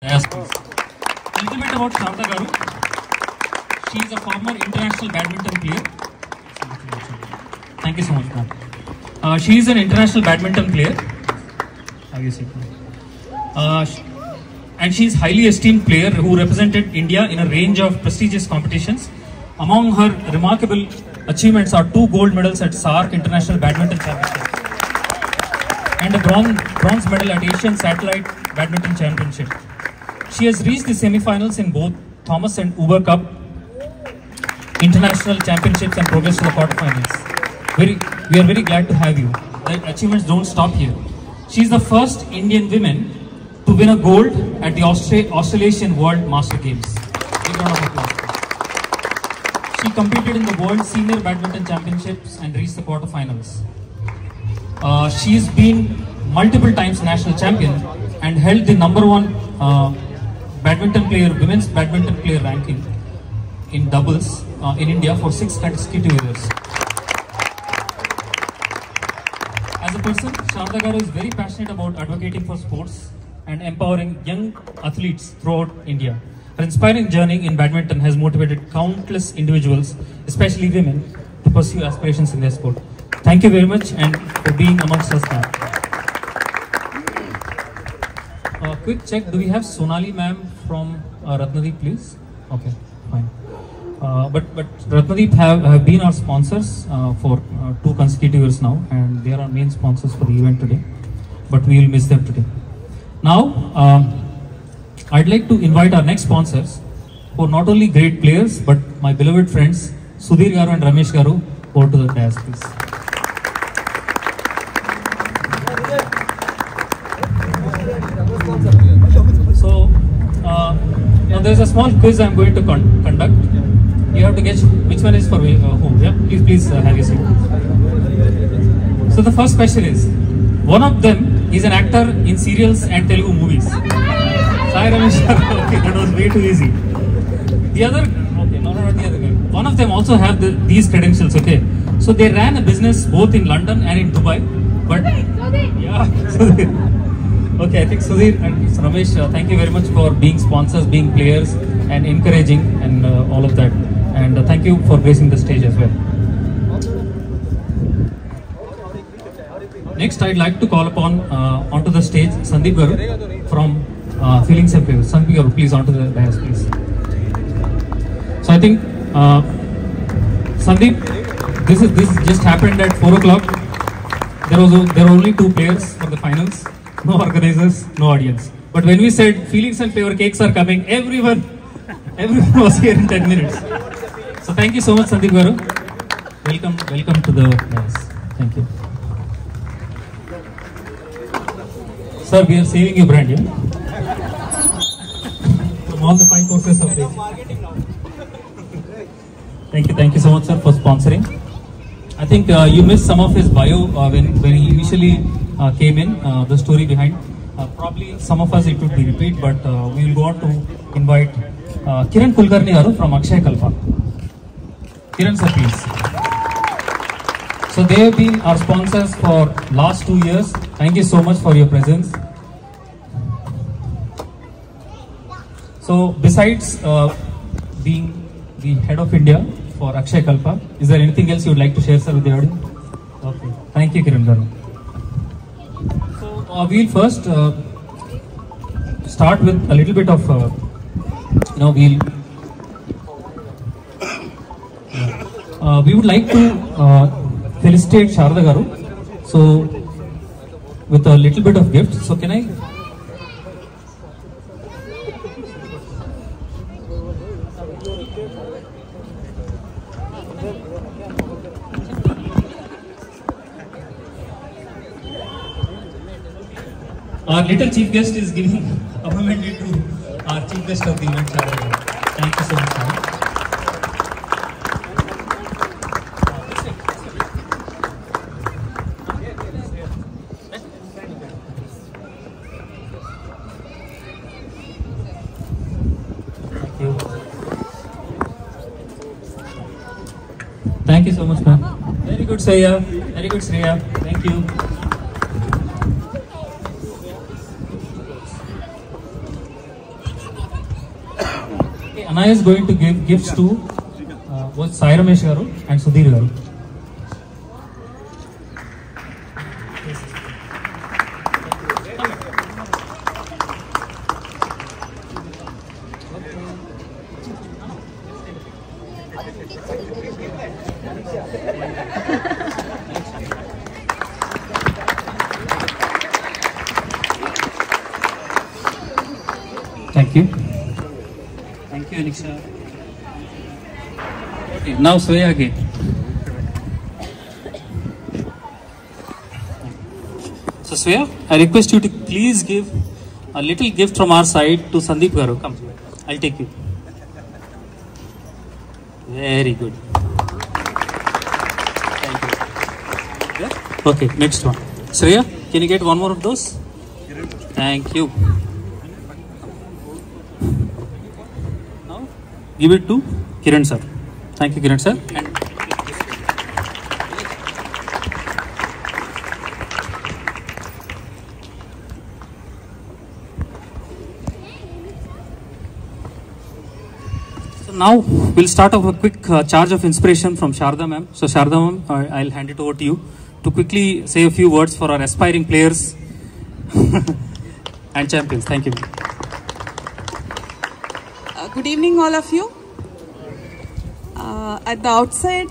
Yes, please. A little bit about Sharda Garu. She is a former international badminton player. Thank you so much, ma'am. She is an international badminton player. Have you seen? And she is highly esteemed player who represented India in a range of prestigious competitions. Among her remarkable achievements are 2 gold medals at SAARC International Badminton Championship and a bronze medal at Asian Satellite Badminton Championship. She has reached the semi-finals in both Thomas and Uber Cup international championships and progressed to the quarterfinals. We are very glad to have you. The achievements don't stop here. She is the first Indian woman to win a gold at the Australasian World Master Games. Big round of applause. She competed in the World Senior Badminton Championships and reached the quarterfinals. She has been multiple times national champion and held the #1 women's badminton player ranking in doubles in India for 6 consecutive years. As a person, Sharda Garu is very passionate about advocating for sports and empowering young athletes throughout India. Her inspiring journey in badminton has motivated countless individuals, especially women, to pursue aspirations in their sport. Thank you very much and for being amongst us now. Quick check, do we have Sonali ma'am from Ratnadeep, please? Okay, fine. But Ratnadeep have been our sponsors for 2 consecutive years now, and they are our main sponsors for the event today. But we will miss them today. Now, I'd like to invite our next sponsors, who are not only great players, but my beloved friends, Sudhir Garu and Ramesh Garu, over to the dais, please. So, now there's a small quiz I'm going to conduct. You have to guess which one is for who. Yeah, please have your seat. So the first question is, one of them is an actor in serials and Telugu movies. Sai Ramesh, okay, that was way too easy. The other, okay, no, not the other guy. One of them also have these credentials, okay. So they ran a business both in London and in Dubai. But yeah, okay, I think Sudhir and Ramesh, thank you very much for being sponsors, being players, and encouraging and all of that. And thank you for gracing the stage as well. Next, I'd like to call upon onto the stage Sandeep Garu from Feelings and Flavors. Sandeep Garu, please onto the dais, please. So I think Sandeep, this just happened at 4 o'clock. There were only 2 players for the finals, no organizers, no audience. But when we said Feelings and Flavor cakes are coming, everyone was here in 10 minutes. So thank you so much, Sandeep Garu. Welcome to the dais. Thank you. Sir, we are saving your brand, yeah? From all the 5 courses of this. Thank you so much, sir, for sponsoring. I think you missed some of his bio when he initially came in, the story behind. Probably some of us it would be repeat, but we will go on to invite Kiran Kulkarni Garu from Akshay Kalpa. Kiran sir, please. So they have been our sponsors for last 2 years. Thank you so much for your presence. So besides being the head of India for Akshay Kalpa, is there anything else you would like to share, sir, with the audience? Okay. Thank you, Kiran Garu. So we'll first start with a little bit of, we would like to felicitate Sharda Garu, so with a little bit of gift. So can I? Our little chief guest is giving a moment to our chief guest of the event, Sharda Garu. Thank you so much, Sharda. Thank you so much, ma'am. Very good, Shreya. Very good, Shreya. Thank you. Okay, Anaya is going to give gifts to both Sai Ramesh garu and Sudhir garu. Thank you. Thank you, Anisha. Okay, now Swaya again. So Swaya, I request you to please give a little gift from our side to Sandeep garu. Come, I'll take you. Very good. Thank you. Yeah? Okay, next one. Shreya, can you get one more of those? Thank you. Now, give it to Kiran sir. Thank you, Kiran sir. And so now we'll start off a quick charge of inspiration from Sharda ma'am. So Sharda ma'am, I'll hand it over to you to quickly say a few words for our aspiring players and champions. Thank you. Good evening, all of you. At the outset,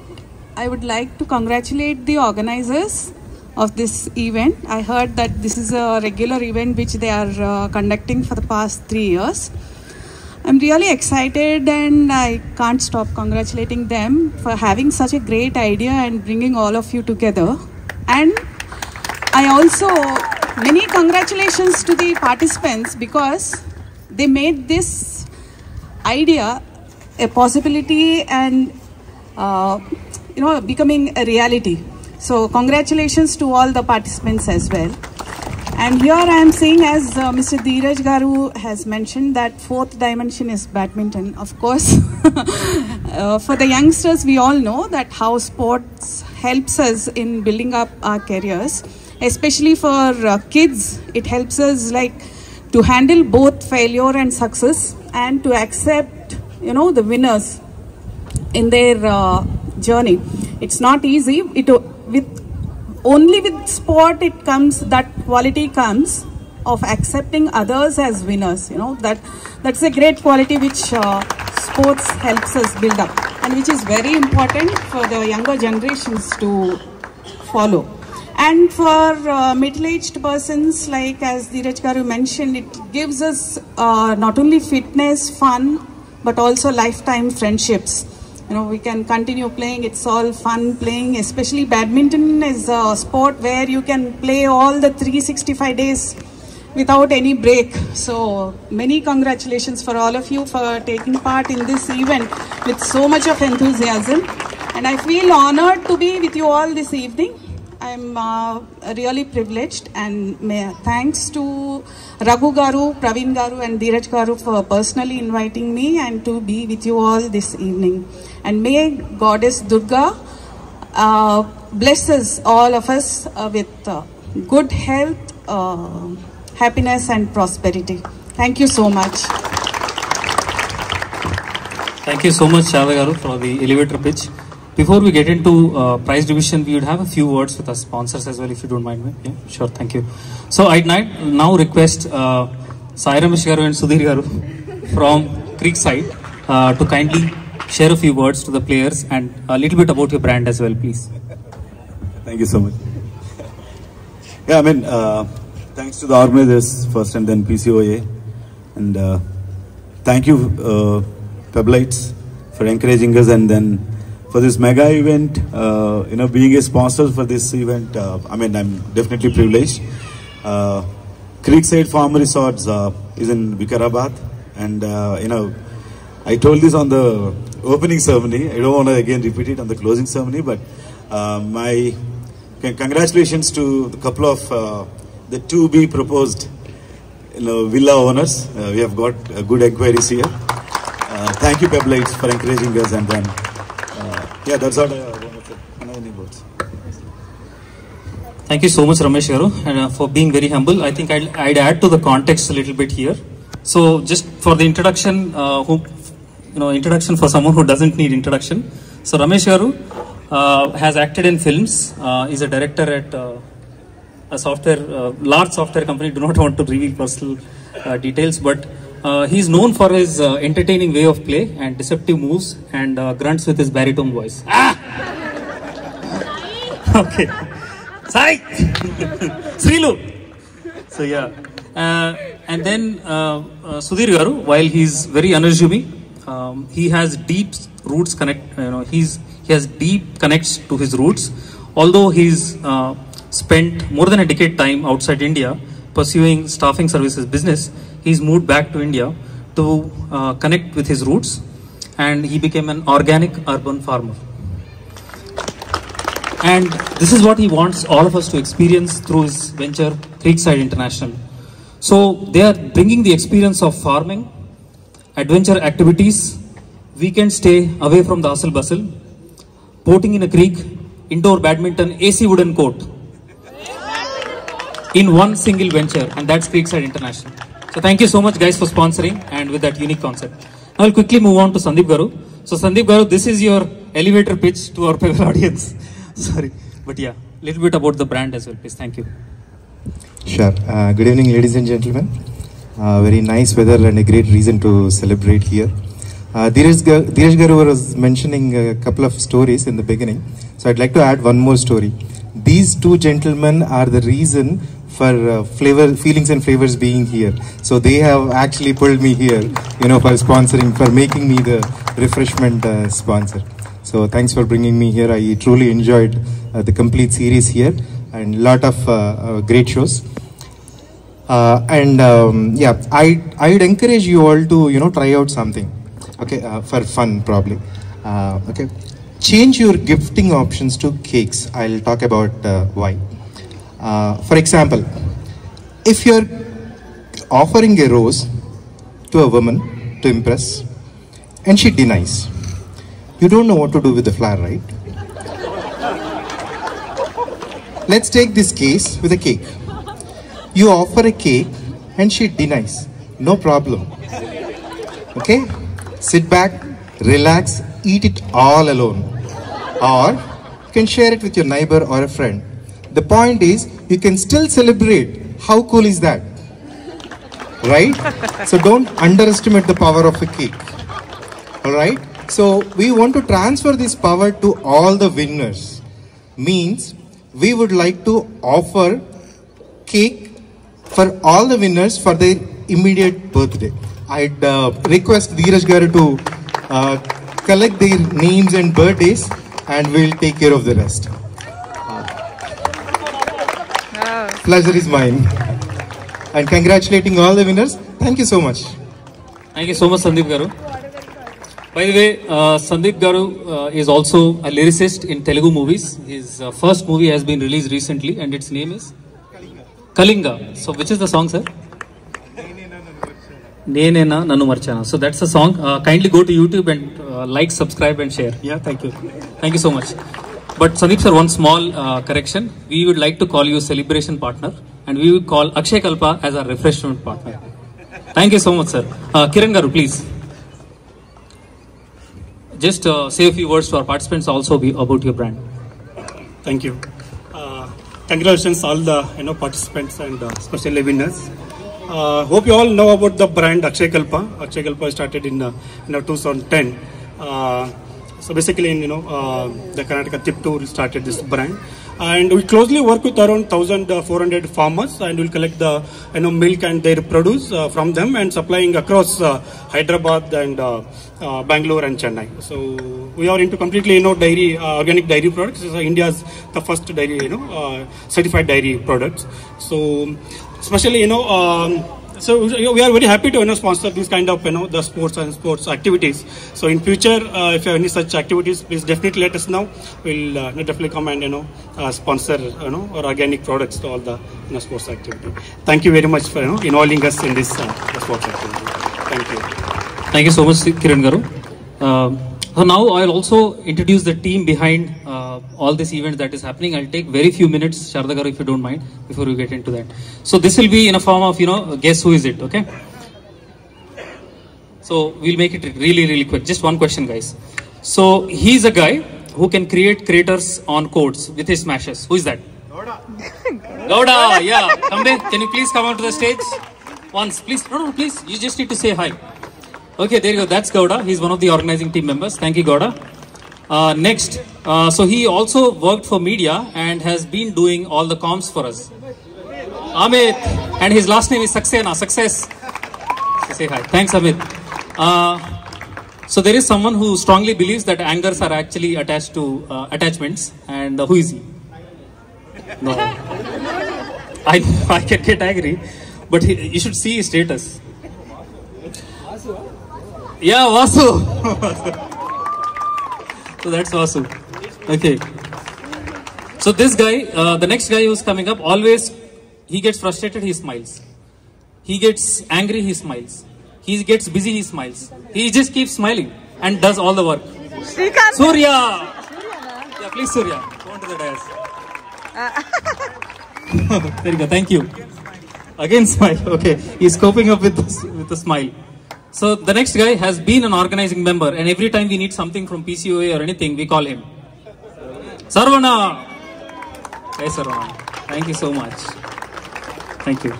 I would like to congratulate the organizers of this event. I heard that this is a regular event which they are conducting for the past 3 years. I'm really excited and I can't stop congratulating them for having such a great idea and bringing all of you together. And I also, many congratulations to the participants because they made this idea a possibility and becoming a reality. So congratulations to all the participants as well. And here I am saying, as Mr. Dheeraj Garu has mentioned, that fourth dimension is badminton. Of course, for the youngsters, we all know that how sports helps us in building up our careers. Especially for kids, it helps us to handle both failure and success and to accept, the winners in their journey. It's not easy. Only with sport it comes, that quality comes of accepting others as winners. That's a great quality which sports helps us build up and which is very important for the younger generations to follow. And for middle-aged persons, like as Dheeraj Garu mentioned, it gives us not only fitness, fun, but also lifetime friendships. We can continue playing. It's all fun playing, especially badminton is a sport where you can play all the 365 days without any break. So many congratulations for all of you for taking part in this event with so much of enthusiasm. And I feel honored to be with you all this evening. I'm really privileged, and thanks to Raghu Garu, Praveen Garu and Dheeraj Garu for personally inviting me and to be with you all this evening. And may Goddess Durga bless us, all of us, with good health, happiness and prosperity. Thank you so much. Thank you so much, Sharda Garu, for the elevator pitch. Before we get into prize division, we would have a few words with our sponsors as well, if you don't mind. Yeah, sure, thank you. So I'd now request Sai Ramesh Garu and Sudhir Garu from Creekside to kindly share a few words to the players and a little bit about your brand as well, please. Thank you so much. Yeah, thanks to the organizers first and then PCOA. And thank you, Peblites, for encouraging us, and then for this mega event, being a sponsor for this event, I'm definitely privileged. Creekside Farm Resorts is in Vikarabad, and I told this on the opening ceremony. I don't want to again repeat it on the closing ceremony, but my congratulations to the couple of the to be proposed, villa owners. We have got good inquiries here. Thank you, Peblites, for encouraging us, and then. Yeah, that's all I want to say. Any words? Thank you so much, Ramesh Garu, and for being very humble. I think I'd add to the context a little bit here. So just for the introduction, introduction for someone who doesn't need introduction. So Ramesh Garu has acted in films. Is a director at a large software company. Do not want to reveal personal details, but he's known for his entertaining way of play and deceptive moves and grunts with his baritone voice. Okay. Sai! Srilu! So yeah. And then Sudhir Garu, while he's very unassuming, he has deep roots he has deep connects to his roots. Although he's spent more than a decade time outside India pursuing staffing services business, he's moved back to India to connect with his roots, and he became an organic urban farmer. And this is what he wants all of us to experience through his venture, Creekside International. So they are bringing the experience of farming, adventure activities, weekend stay away from the hustle bustle, boating in a creek, indoor badminton, AC wooden court in one single venture, and that's Creekside International. So thank you so much guys for sponsoring and with that unique concept. Now I'll quickly move on to Sandeep Garu. So Sandeep Garu, this is your elevator pitch to our audience. Sorry, but yeah, a little bit about the brand as well, please. Thank you. Sure. Good evening, ladies and gentlemen. Very nice weather and a great reason to celebrate here. Dheeraj Garu was mentioning a couple of stories in the beginning, so I'd like to add one more story. These two gentlemen are the reason for feelings and flavors being here. So they have actually pulled me here, for sponsoring, for making me the refreshment sponsor. So thanks for bringing me here. I truly enjoyed the complete series here and a lot of great shows. Yeah, I'd encourage you all to try out something, okay, for fun probably. Okay, change your gifting options to cakes. I'll talk about why. For example, if you're offering a rose to a woman to impress and she denies, you don't know what to do with the flower, right? Let's take this case with a cake. You offer a cake and she denies. No problem. Okay? Sit back, relax, eat it all alone. Or you can share it with your neighbor or a friend. The point is, you can still celebrate. How cool is that? Right? So don't underestimate the power of a cake. Alright? So we want to transfer this power to all the winners. Means we would like to offer cake for all the winners for their immediate birthday. I'd request Dheeraj Garu to collect their names and birthdays, and we'll take care of the rest. Pleasure is mine. And congratulating all the winners. Thank you so much. Thank you so much, Sandeep Garu. By the way, Sandeep Garu is also a lyricist in Telugu movies. His first movie has been released recently and its name is Kalinga. So which is the song, sir? Nenena Nannu Marchana. So that's the song. Kindly go to YouTube and like, subscribe and share. Yeah, thank you. Thank you so much. But Sandeep sir, one small correction. We would like to call you celebration partner and we would call Akshay Kalpa as our refreshment partner. Thank you so much, sir. Kiran Garu, please. Just say a few words to our participants also about your brand. Thank you. Congratulations all the participants and especially winners. Hope you all know about the brand Akshay Kalpa. Akshay Kalpa started in 2010. So basically, the Karnataka Tiptur started this brand, and we closely work with around 1,400 farmers, and we'll collect the milk and their produce from them and supplying across Hyderabad and Bangalore and Chennai. So we are into completely dairy, organic dairy products. This is India's the first dairy certified dairy products. So especially so we are very happy to sponsor this kind of the sports and sports activities. So in future, if you have any such activities, please definitely let us know. We'll definitely come and sponsor our organic products to all the sports activity. Thank you very much for involving us in this sports activity. Thank you. Thank you so much, Kiran Garu. So now I'll also introduce the team behind all this event that is happening. I'll take very few minutes, Sharda Garu, if you don't mind, before we get into that. So this will be in a form of, guess who is it, okay? So we'll make it really quick. Just one question, guys. So he's a guy who can create craters on courts with his smashes. Who is that? Gowda, yeah. Kambe, can you please come onto the stage? Once, please. No, please. You just need to say hi. Okay, there you go. That's Gowda. He's one of the organizing team members. Thank you, Gowda. Next, so he also worked for media and has been doing all the comms for us. Amit, and his last name is Saxena. Success. Say hi. Thanks, Amit. So there is someone who strongly believes that angers are actually attached to attachments, and who is he? No, I can get angry, but you should see his status. Yeah, Vasu. So that's Vasu. Okay. So this guy, the next guy who's coming up, always he gets frustrated, he smiles. He gets angry, he smiles. He gets busy, he smiles. He just keeps smiling and does all the work. Surya! Yeah, please, Surya. Go on to the dais. There you go. Thank you. Again, smile. Okay. He's coping up with a smile. So the next guy has been an organizing member, and every time we need something from PCOA or anything, we call him. Sarvana! Hey, Sarvana. Thank you so much. Thank you.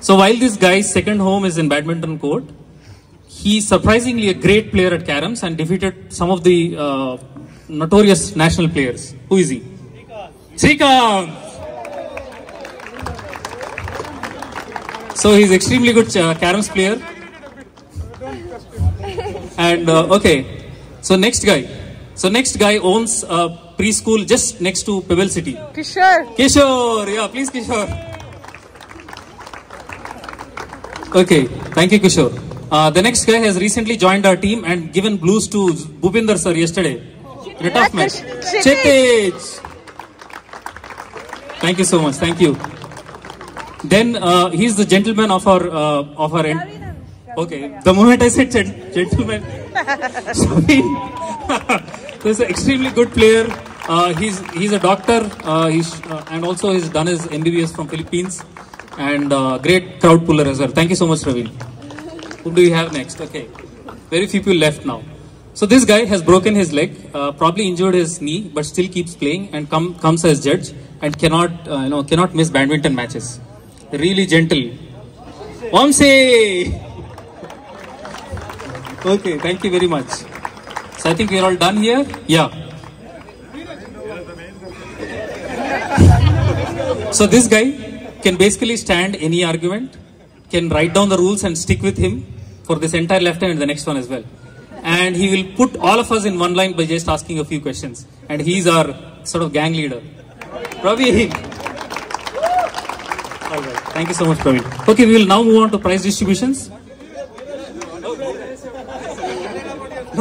So while this guy's second home is in badminton court, he's surprisingly a great player at caroms and defeated some of the notorious national players. Who is he? Srikanth! So he's extremely good caroms player. And okay, so next guy owns a preschool just next to Pebble City. Kishore, yeah, please Kishore. Okay, thank you, Kishore. The next guy has recently joined our team and given blues to Bhupinder sir yesterday. In a tough match. Kshitij. Thank you so much. Thank you. Then he's the gentleman of our end. Okay, the moment I said gentleman, so he's an extremely good player. He's a doctor. And also he's done his MBBS from Philippines. And great crowd puller as well. Thank you so much, Raveen. Who do we have next? Okay, very few people left now. So this guy has broken his leg, probably injured his knee, but still keeps playing and comes as judge and cannot miss badminton matches. Really gentle. Vamsi. Okay, thank you very much. So I think we are all done here. Yeah. So this guy can basically stand any argument, can write down the rules and stick with him for this entire lifetime and the next one as well. And he will put all of us in one line by just asking a few questions. And he's our sort of gang leader. Praveen. All right. Thank you so much, Praveen. Okay, we will now move on to prize distributions.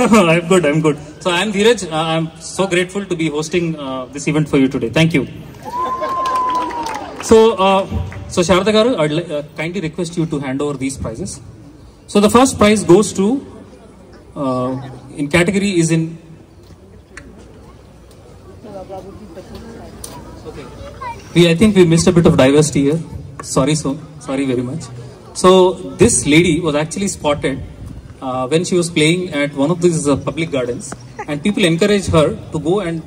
I'm good. So I'm Dheeraj. I'm so grateful to be hosting this event for you today. Thank you. So Sharada Garu, I'd kindly request you to hand over these prizes. So the first prize goes to, in category is in... Okay. I think we missed a bit of diversity here. Sorry very much. So this lady was actually spotted when she was playing at one of these public gardens, and people encouraged her to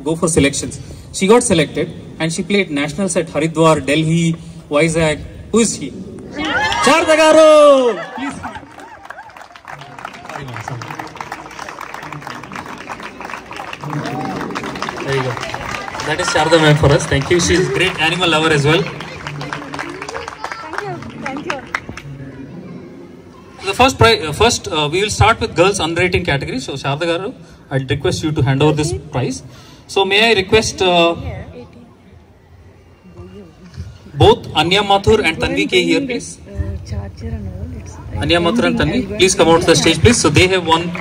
go for selections. She got selected and she played nationals at Haridwar, Delhi, Vizag. Who is she? Sharada Garu! Please. There you go. That is Sharada ma'am for us. Thank you. She is a great animal lover as well. Thank you. The first we will start with girls underrating category. So Sharada Garu, I'll request you to hand over this prize. So may I request both Anya Mathur and Tanvi K here, please. Anya Mathur and Tanvi, please come out to the stage, please. So they have won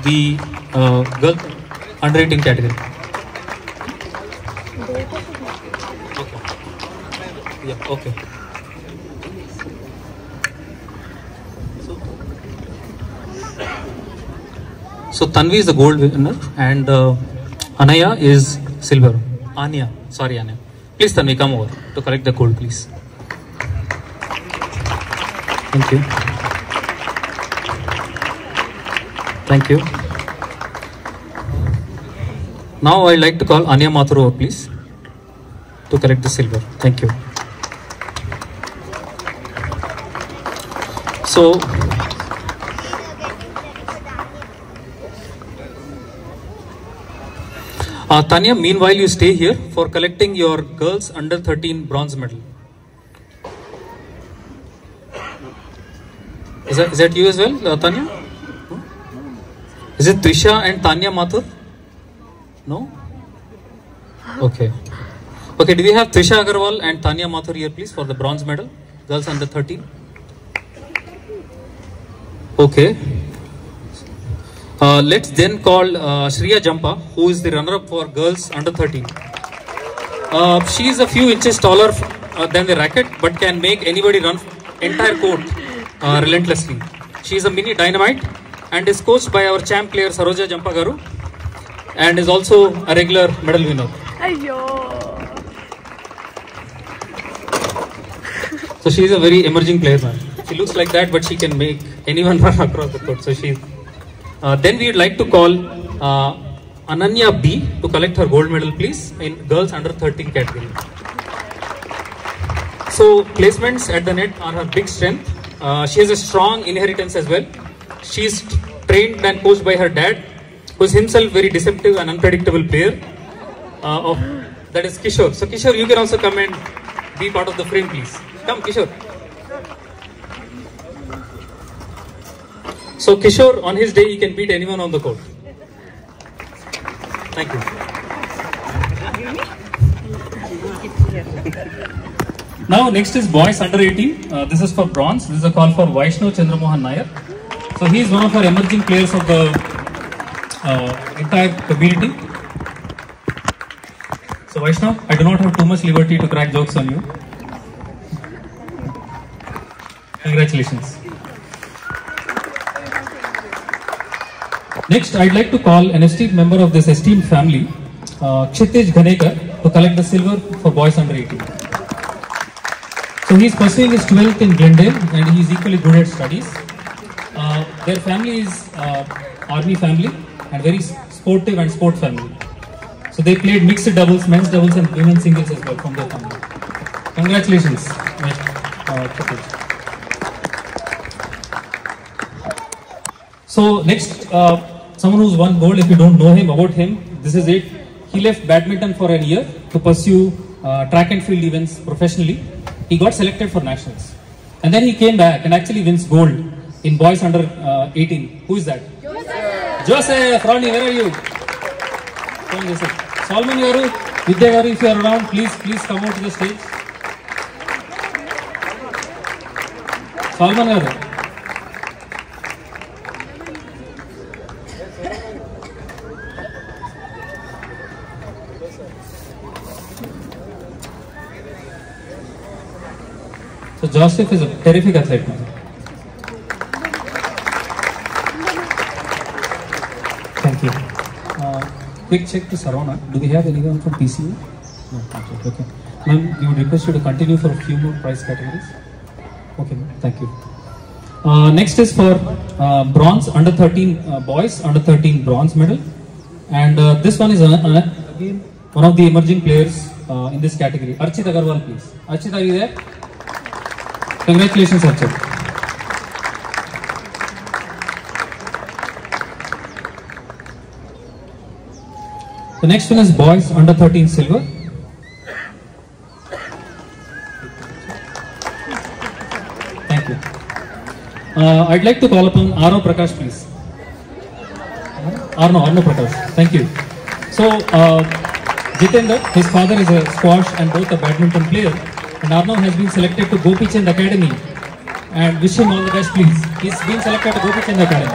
the girl underrating category. Okay. Yeah. Okay. So Tanvi is the gold winner and Anaya is silver. Anya. Please Tanvi, come over to collect the gold, please. Thank you. Thank you. Now I'd like to call Anya Mathur over, please, to collect the silver. Thank you. So, Tanya, meanwhile you stay here for collecting your girls under 13 bronze medal. Is that you as well, Tanya? No? Is it Trisha and Tanya Mathur? No? Okay. Okay, do we have Trisha Agarwal and Tanya Mathur here, please, for the bronze medal? Girls under 13. Okay. Let's then call Shriya Jampa, who is the runner-up for girls under 13. She is a few inches taller than the racket, but can make anybody run entire court relentlessly. She is a mini dynamite and is coached by our champ player Saroja Jampa Garu, and is also a regular medal winner. So she is a very emerging player, man. She looks like that, but she can make anyone run across the court. So she. Then we would like to call Ananya B to collect her gold medal, please, in girls under 13 category. So placements at the net are her big strength. She has a strong inheritance as well. She is trained and coached by her dad, who is himself very deceptive and unpredictable player. That is Kishore. So Kishore, you can also come and be part of the frame, please. Come, Kishore. So Kishore, on his day, he can beat anyone on the court. Thank you. Now next is boys under 18. This is for bronze. This is a call for Vaishnav Chandramohan Nair. So he is one of our emerging players of the entire community. So Vaishnav, I do not have too much liberty to crack jokes on you. Congratulations. Next, I'd like to call an esteemed member of this esteemed family, Kshitij Ghanekar, to collect the silver for boys under 18. So he is pursuing his 12th in Glendale and he is equally good at studies. Their family is army family and very sportive and sport family. So they played mixed doubles, men's doubles and women's singles as well from their family. Congratulations, Kshitij. So next, someone who's won gold, if you don't know him, about him, this is it. He left badminton for a year to pursue track and field events professionally. He got selected for nationals. And then he came back and actually wins gold in boys under 18. Who is that? Joseph! Joseph! Ronnie, where are you? Come Joseph. Solomon Garu, Vidya Garu, if you are around, please come out to the stage. Solomon Garu. So Joseph is a terrific athlete now. Thank you. Quick check to Sarona. Do we have anyone from PCU? No, not yet. Okay. Ma'am, we would request you to continue for a few more prize categories. Okay, thank you. Next is for bronze under 13 boys under 13 bronze medal, and this one is again one of the emerging players in this category. Archit Agarwal, please. Archit, are you there? Congratulations, Archit. The next one is boys under 13 silver. Thank you. I'd like to call upon Arno Prakash, please. Arno Prakash. Thank you. So, Jitendra, his father is a squash and both a badminton player. And Arno has been selected to Gopi Chand Academy, and wish him all the best, please. He's been selected to Gopi Chand Academy.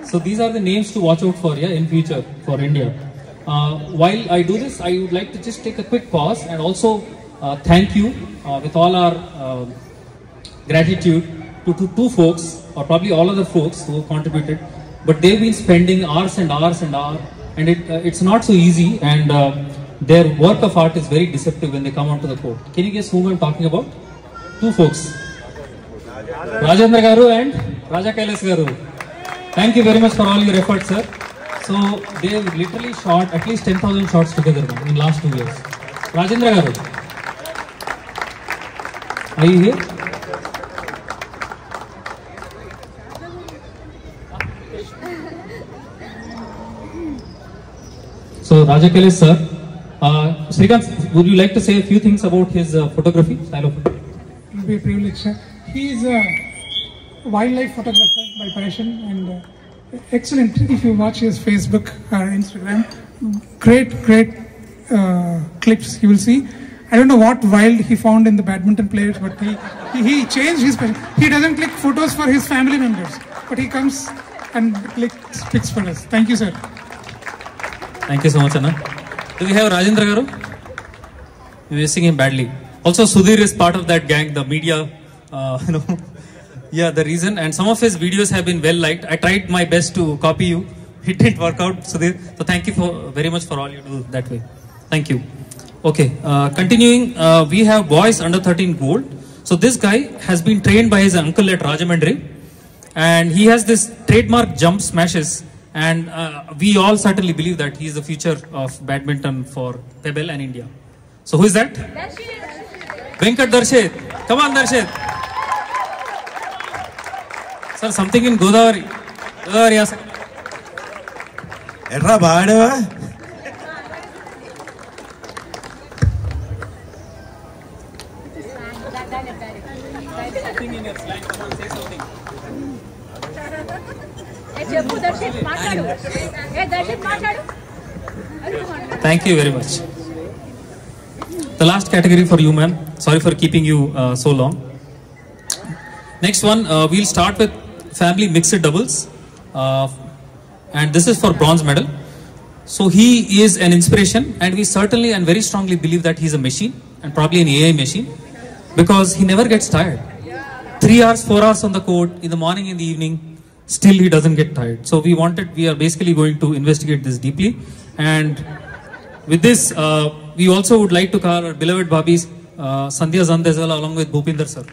So these are the names to watch out for in future for India. While I do this, I would like to just take a quick pause and also thank you with all our gratitude to two folks, or probably all other folks who have contributed, but they've been spending hours and hours and hours. And it's not so easy, and their work of art is very deceptive when they come onto the court. Can you guess whom I'm talking about? Two folks. Rajendra Garu and Raja Kailas Garu. Thank you very much for all your efforts, sir. So they literally shot at least 10,000 shots together in last 2 years. Rajendra Garu, are you here? So Raja Kailas sir, Srikanth, would you like to say a few things about his photography, style of photography? It will be a privilege, sir. He is a wildlife photographer by passion and excellent. If you watch his Facebook or Instagram, great clips you will see. I don't know what wild he found in the badminton players, but he changed his passion. He doesn't click photos for his family members, but he comes and clicks pics for us. Thank you, sir. Thank you so much, Anna. Do we have Rajendra Garu? We're missing him badly. Also, Sudhir is part of that gang, the media, yeah, the reason. And some of his videos have been well liked. I tried my best to copy you. It didn't work out, Sudhir. So thank you very much for all you do that way. Thank you. Okay, continuing, we have boys under 13 gold. So this guy has been trained by his uncle at Rajamandri. And he has this trademark jump smashes. And we all certainly believe that he is the future of badminton for Pebble and India. So who is that? Venkat Darshit. Come on, Darshit. Sir, something in Godavari. Godavari, yes. Erra baadava. Thank you very much. The last category for you, ma'am. Sorry for keeping you so long. Next one, we'll start with family mixed doubles. And this is for bronze medal. So he is an inspiration, and we certainly and very strongly believe that he's a machine, and probably an AI machine, because he never gets tired. 3 hours, 4 hours on the court, in the morning, in the evening, still he doesn't get tired. So we are basically going to investigate this deeply. And with this, we also would like to call our beloved Babis, Sandhya Zand as well, along with Bhupinder sir.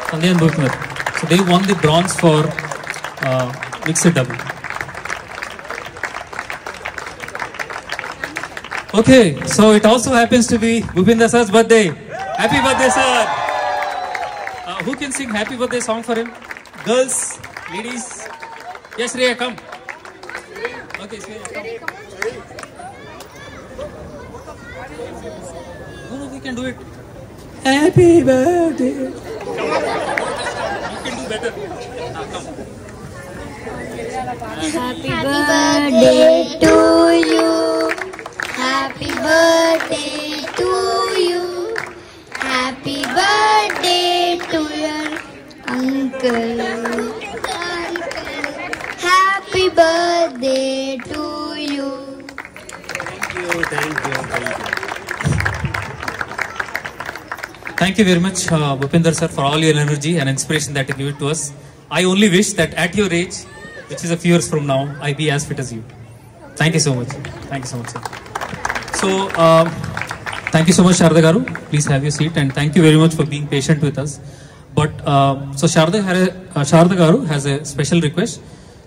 Sandhya and Bhupinder. So they won the bronze for mixed double. Okay, so it also happens to be Bhupinder sir's birthday. Happy birthday, sir! Who can sing happy birthday song for him? Girls, ladies. Yes, Shreya, come. Okay, Shreya, come. No, we can do it. Happy birthday. You can do better. Come. Happy birthday to you. Happy birthday to you. Happy birthday to your uncle. Happy birthday to you. Thank you. Thank you very much, Bhupinder sir, for all your energy and inspiration that you give it to us. I only wish that at your age, which is a few years from now, I be as fit as you. Thank you so much. Thank you so much, sir. So, thank you so much, Sharda Garu. Please have your seat, and thank you very much for being patient with us. But so Sharda Garu has a special request.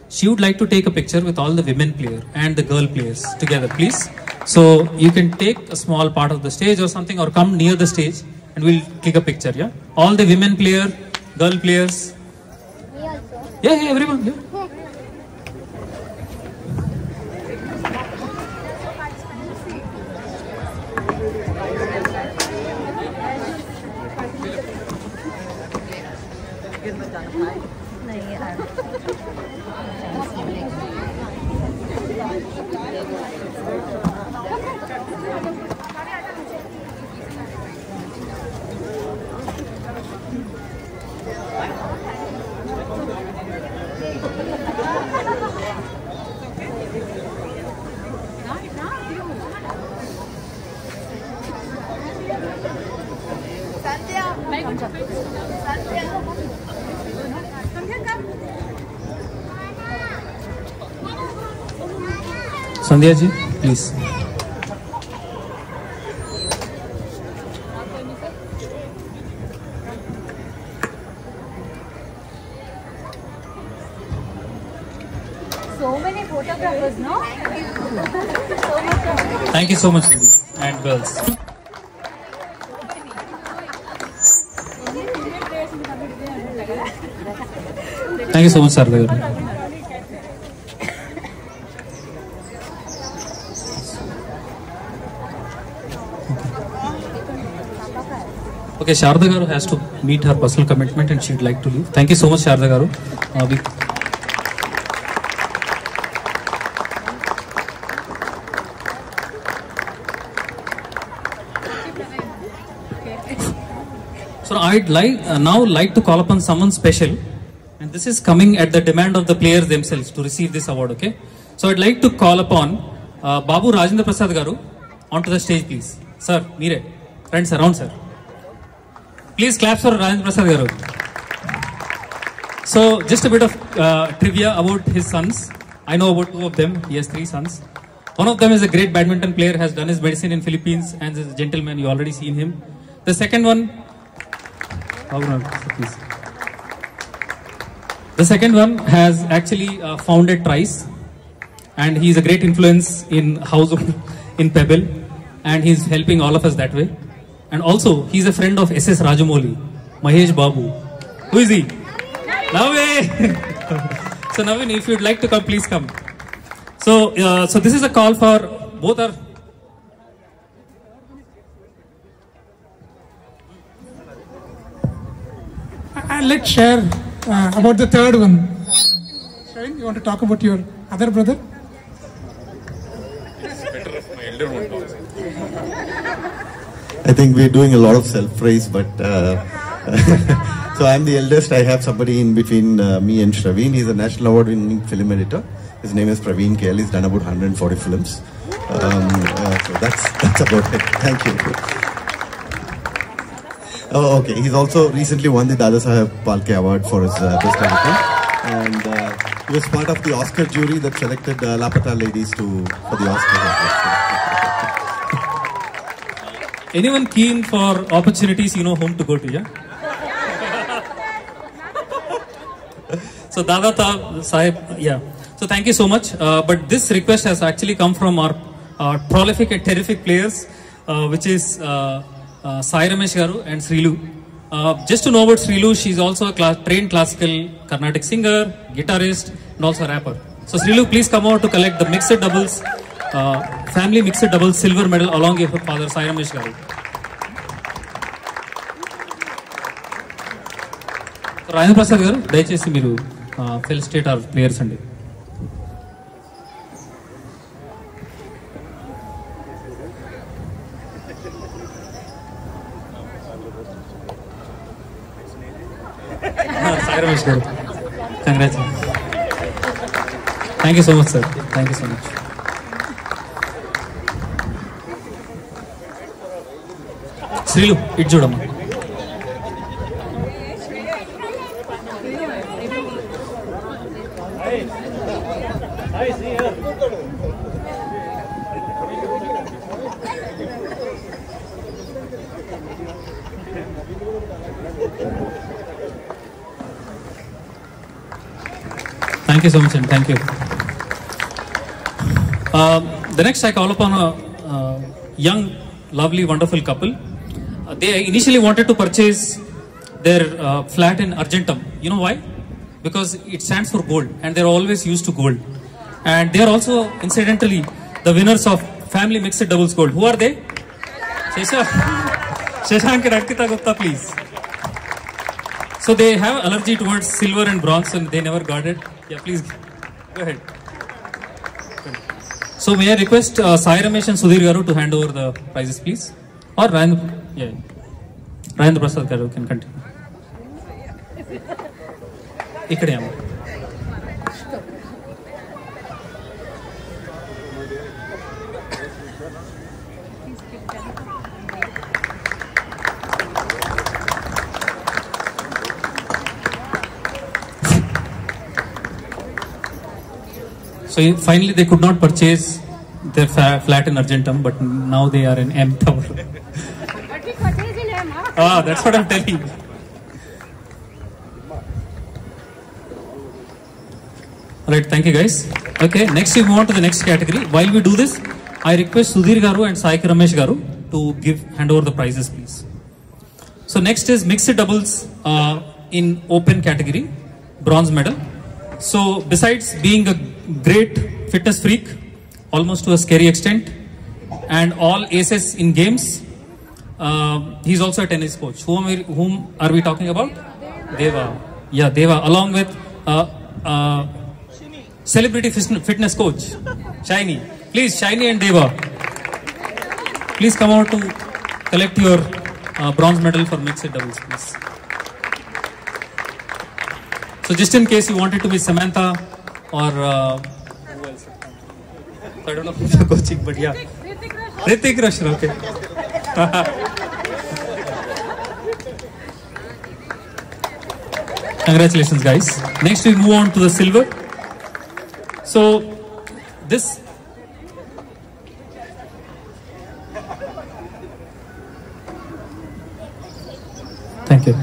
She would like to take a picture with all the women players and the girl players together, please. So you can take a small part of the stage or something, or come near the stage, and we'll click a picture. Yeah, all the women player, girl players. Yeah, everyone. Yeah. Sandhya ji, please. So many photographers, no? Thank you so much, ladies and girls. Thank you so much, Sharda garu. Okay, Sharda garu has to meet her personal commitment and she'd like to leave. Thank you so much, Sharda garu. So I'd now like to call upon someone special, and this is coming at the demand of the players themselves to receive this award. Okay, so I'd like to call upon Babu Rajendra Prasad garu onto the stage, please. Sir, Meere, friends around, sir. Please clap for Rajendra Prasad garu. So just a bit of trivia about his sons. I know about two of them. He has 3 sons. One of them is a great badminton player, has done his medicine in Philippines, and is a gentleman. You already seen him. The second one. The second one has actually founded Trice, and he is a great influence in household in Pebble, and he is helping all of us that way. And also, he is a friend of SS Rajamouli, Mahesh Babu. Who is he? Navin! So Navin, if you'd like to come, please come. So, so this is a call for both our... Let's share about the third one. Shavin, you want to talk about your other brother? It's better if my elder one talks. I think we're doing a lot of self-praise, but so I'm the eldest. I have somebody in between me and Shraveen. He's a national award-winning film editor. His name is Praveen KL. He's done about 140 films. So that's about it. Thank you. Oh, okay. He's also recently won the Dada Saheb Phalke Award for his best editor, and he was part of the Oscar jury that selected Lapata ladies for the Oscar. Anyone keen for opportunities, you know whom to go to, yeah? So Dada Saheb, yeah. So thank you so much. But this request has actually come from our prolific and terrific players, which is Sai Ramesh garu and Srilu. Just to know about Srilu, she's also a trained classical Carnatic singer, guitarist, and also a rapper. So Srilu, please come out to collect the mixed doubles, family mixed doubles silver medal along with her father Sai Ramesh garu. Rajendra Prasad garu, దయచేసి మీరు felicitate our players అండి. Sai Ramesh garu, congratulations. Thank you so much, sir. Thank you so much. Srilu, it చూడమ్మా. Thank you so much, and thank you. The next I call upon a young, lovely, wonderful couple. They initially wanted to purchase their flat in Argentum. You know why? Because it stands for gold, and they're always used to gold. And they are also, incidentally, the winners of Family Mixed Doubles Gold. Who are they? Shashank and Ankita Gupta, please. So they have allergy towards silver and bronze, and they never got it. Yeah, please go ahead. So may I request Sai Ramesh and Sudhir garu to hand over the prizes, please? Or Rajendra Prasad garu can continue. Ikkade amma. So finally they could not purchase their flat in Argentum, but now they are in M Tower. That's what I'm telling you. Alright, thank you guys. Okay, next we move on to the next category. While we do this, I request Sudhir Garu and Sai Ramesh Garu to hand over the prizes, please. So next is mixed doubles in open category, bronze medal. So besides being a great fitness freak, almost to a scary extent, and all aces in games, he's also a tennis coach. Whom are we talking about? Deva. Yeah, Deva, along with celebrity fitness coach, Shiny. Please, Shiny and Deva, please come out to collect your bronze medal for mixed doubles, please. So just in case you wanted to be Samantha or who else? I don't know who's the coaching, but yeah. Hrithik Roshan, okay. Congratulations, guys. Next we move on to the silver. So this thank you.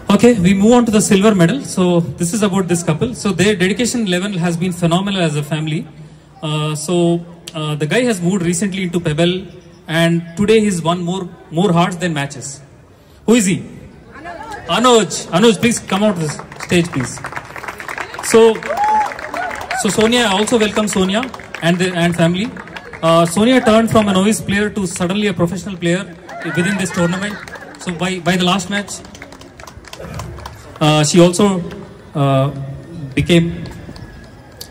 Okay, we move on to the silver medal. So this is about this couple. So their dedication level has been phenomenal as a family. The guy has moved recently into Pebble, and today he's won more hearts than matches. Who is he? Anuj, please come out to the stage, please. So Sonia, I also welcome Sonia and family. Sonia turned from a novice player to suddenly a professional player within this tournament. So by the last match, she also became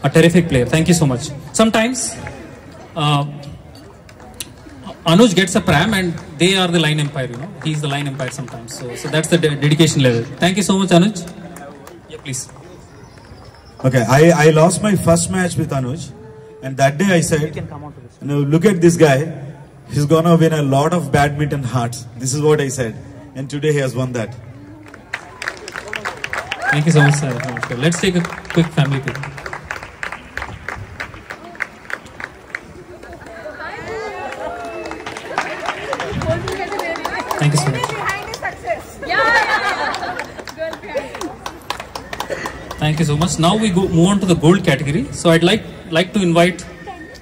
a terrific player. Thank you so much. Sometimes Anuj gets a pram and they are the line umpire, you know. He's the line umpire sometimes. So that's the dedication level. Thank you so much, Anuj. Yeah, please. Okay, I lost my first match with Anuj, and that day I said, you know, look at this guy. He's gonna win a lot of badminton hearts. This is what I said, and today he has won that. Thank you so much, sir. Let's take a quick family pic. Thank you so much. Thank you so much. Now we move on to the gold category. So I'd like to invite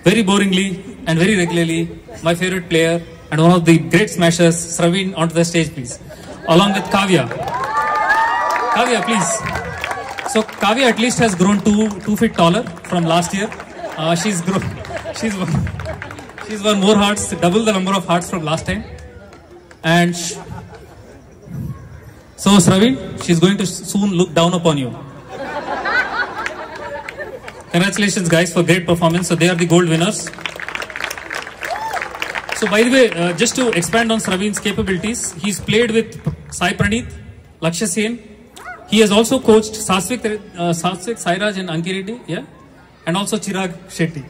very boringly and very regularly my favorite player and one of the great smashers, Sraveen, onto the stage, please, along with Kavya. Kavya, please. So Kavya at least has grown 2 feet taller from last year. She's won more hearts, double the number of hearts from last time. And so Sraveen, she's going to soon look down upon you. Congratulations, guys, for great performance. So they are the gold winners. So by the way, just to expand on Sraveen's capabilities, he's played with Sai Praneeth, Lakshya Sen. He has also coached Sasvik, Sairaj and Anki Reddy, yeah, and also Chirag Shetty.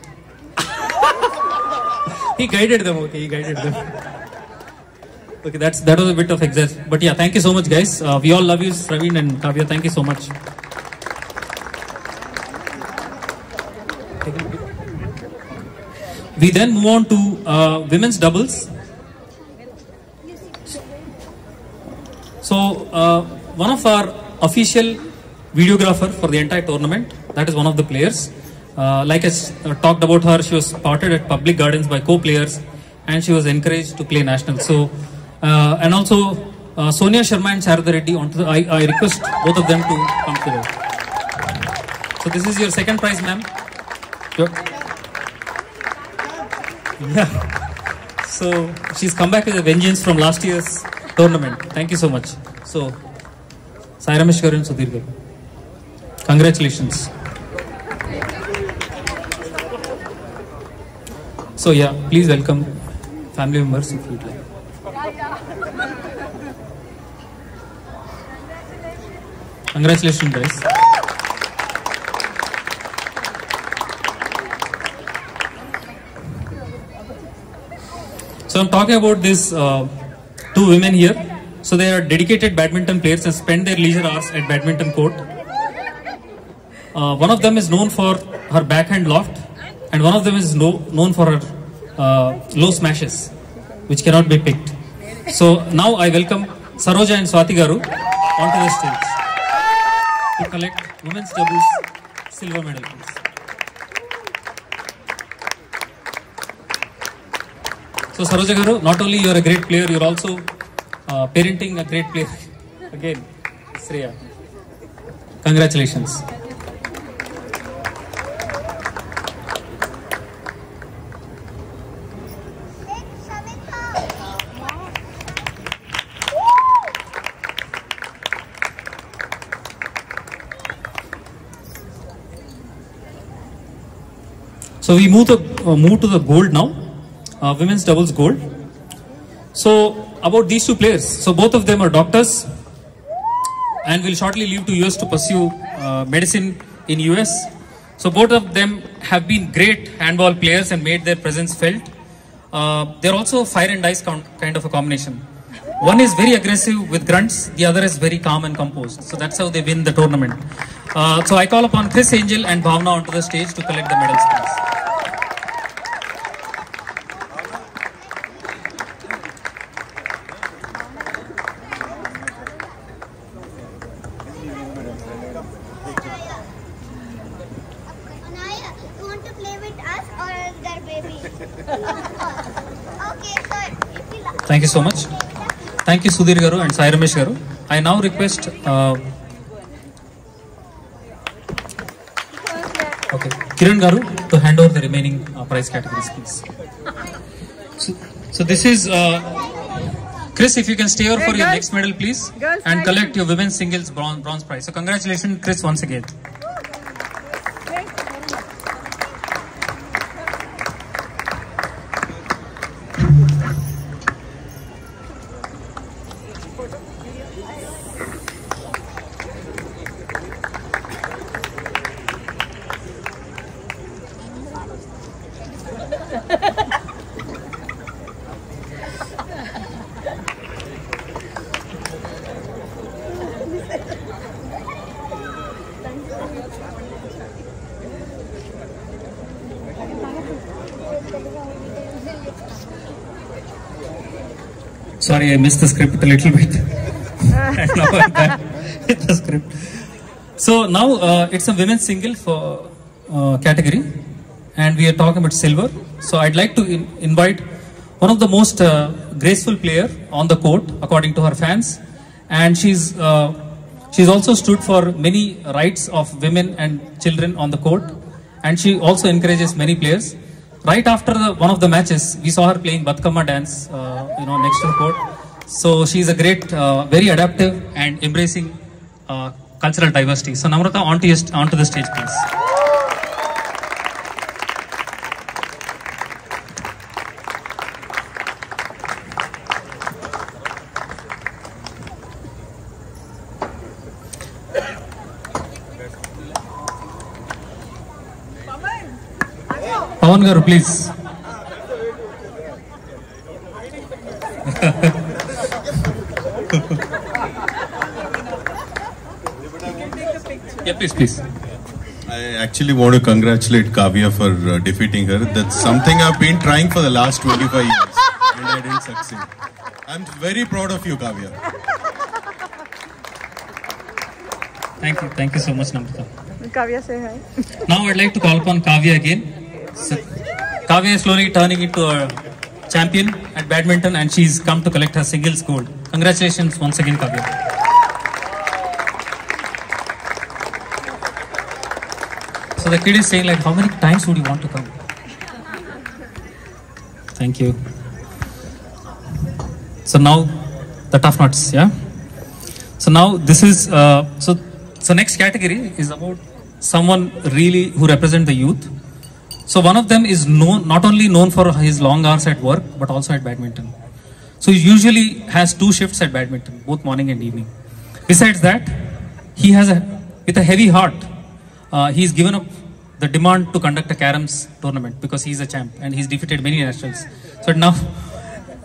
He guided them, okay, he guided them. Okay, that was a bit of exercise. But yeah, thank you so much, guys. We all love you, Sraveen and Kavya. Thank you so much. We then move on to women's doubles. So one of our official videographer for the entire tournament, that is one of the players. Like I talked about her, she was spotted at public gardens by co-players and she was encouraged to play national. So and also Sonia Sharma and Sharada Reddy onto the, I request both of them to come to the. So this is your second prize, ma'am. Yeah. So she's come back with a vengeance from last year's tournament. Thank you so much. So Sai Ramesh Garu and Sudhir Garu. Congratulations. So yeah, please welcome family members if you'd like. Congratulations, guys. So I'm talking about these two women here. So they are dedicated badminton players and spend their leisure hours at badminton court. One of them is known for her backhand loft, and one of them is known for her low smashes, which cannot be picked. So now I welcome Saroja and Swati Garu onto the stage to collect women's doubles silver medal, please. So Saroja Garu, not only you are a great player, you are also parenting a great player. Again, Shreya. Congratulations. So we move to the gold now, women's doubles gold. So about these two players, so both of them are doctors and will shortly leave to US to pursue medicine in US. So both of them have been great handball players and made their presence felt. They're also fire and ice kind of a combination. One is very aggressive with grunts, the other is very calm and composed. So that's how they win the tournament. So I call upon Chris Angel and Bhavna onto the stage to collect the medals, please. Thank you so much. Thank you Sudhir Garu and Sai Ramesh Garu. I now request Kiran Garu to hand over the remaining prize categories, please. So this is Chris, if you can stay over for your next medal, please, and collect your women's singles bronze prize. So congratulations, Chris, once again. Sorry, I missed the script a little bit. And now I'm back with the script. So now it's a women's single for category, and we are talking about silver. So I'd like to invite one of the most graceful player on the court, according to her fans, and she's also stood for many rights of women and children on the court, and she also encourages many players. Right after one of the matches, we saw her playing Batkama dance, next to the court. So she's a great, very adaptive and embracing cultural diversity. So Namrata, onto the stage, please. Pawan Garu, please. Yeah, please. I actually want to congratulate Kavya for defeating her. That's something I've been trying for the last 25 years and I didn't succeed. I'm very proud of you, Kavya. Thank you so much, Namrata. Kavya, say hi. Now I'd like to call upon Kavya again. So, Kavya is slowly turning into a champion at badminton, and she's come to collect her singles gold. Congratulations once again, Kavya. So the kid is saying, like, how many times would you want to come? Thank you. So now the tough nuts, yeah. So now this is so next category is about someone really who represent the youth. So one of them is not only known for his long hours at work, but also at badminton. So he usually has 2 shifts at badminton, both morning and evening. Besides that, he has with a heavy heart, he's given up the demand to conduct a caroms tournament because he's a champ and he's defeated many nationals.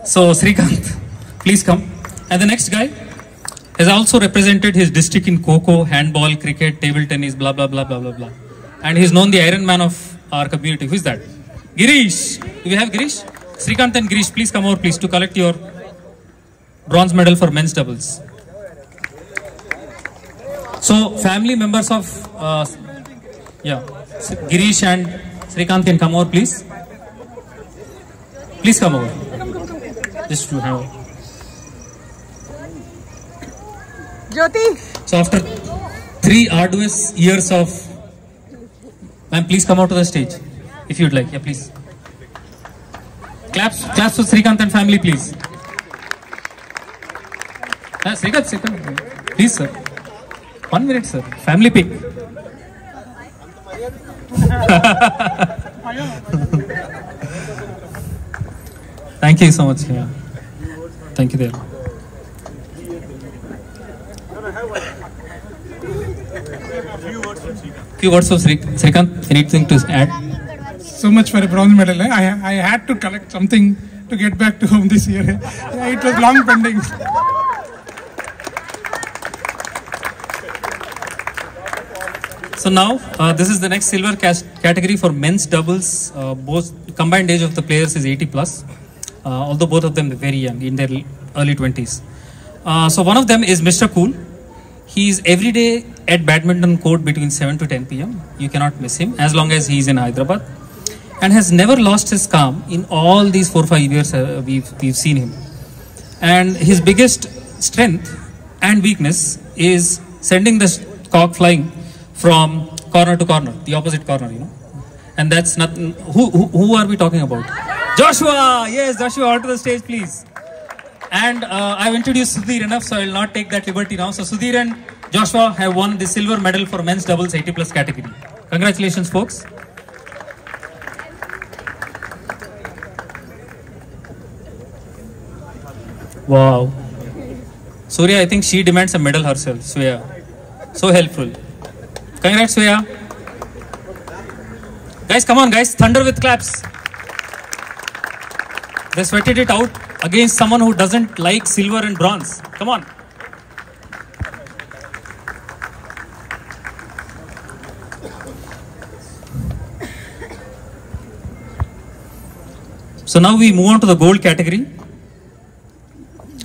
So Srikanth, please come. And the next guy has also represented his district in Kho-Kho, handball, cricket, table tennis, blah, blah, blah, blah, blah, blah. And he's known the Iron Man of our community. Who is that? Girish. Do we have Girish? Srikanth and Girish, please come over, please, to collect your bronze medal for men's doubles. So, family members of, Girish and Srikanth can come over, please. Please come over. just to have. Jyoti. So after 3 arduous years of, ma'am, please come out to the stage if you'd like. Yeah, please. Claps for Srikanth and family, please. Srikanth, please, sir. 1 minute, sir. Family pic. Thank you so much. Yeah. Thank you there. Few words of Srikanth. Anything to add? So much for a bronze medal. I had to collect something to get back to home this year. It was long pending. So now, this is the next silver category for men's doubles. Both combined age of the players is 80 plus, although both of them are very young, in their early 20s. So one of them is Mr. Cool. He is every day at badminton court between 7 to 10 p.m. You cannot miss him as long as he is in Hyderabad, and has never lost his calm in all these 4-5 years we've seen him. And his biggest strength and weakness is sending the cock flying from corner to corner, the opposite corner, you know. And that's not, who are we talking about? Joshua! Yes, Joshua, onto the stage, please. And I've introduced Sudhir enough, so I will not take that liberty now. So Sudhir and Joshua have won the silver medal for men's doubles 80 plus category. Congratulations, folks. Wow. Surya, I think she demands a medal herself. Swaya. So helpful. Congrats, Swaya. Guys, come on, guys. Thunder with claps. They sweated it out against someone who doesn't like silver and bronze. Come on. So now we move on to the gold category.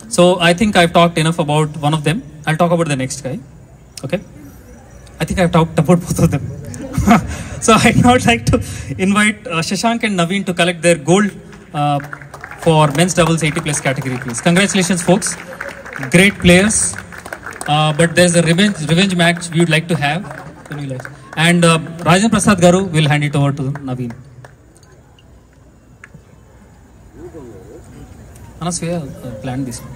So I think I've talked enough about one of them. I'll talk about the next guy. Okay. I think I've talked about both of them. So I'd now like to invite Shashank and Naveen to collect their gold for men's doubles 80 plus category, please. Congratulations, folks. Great players. But there's a revenge match we would like to have. And Rajan Prasad Garu will hand it over to Naveen. Anaswaya planned this one.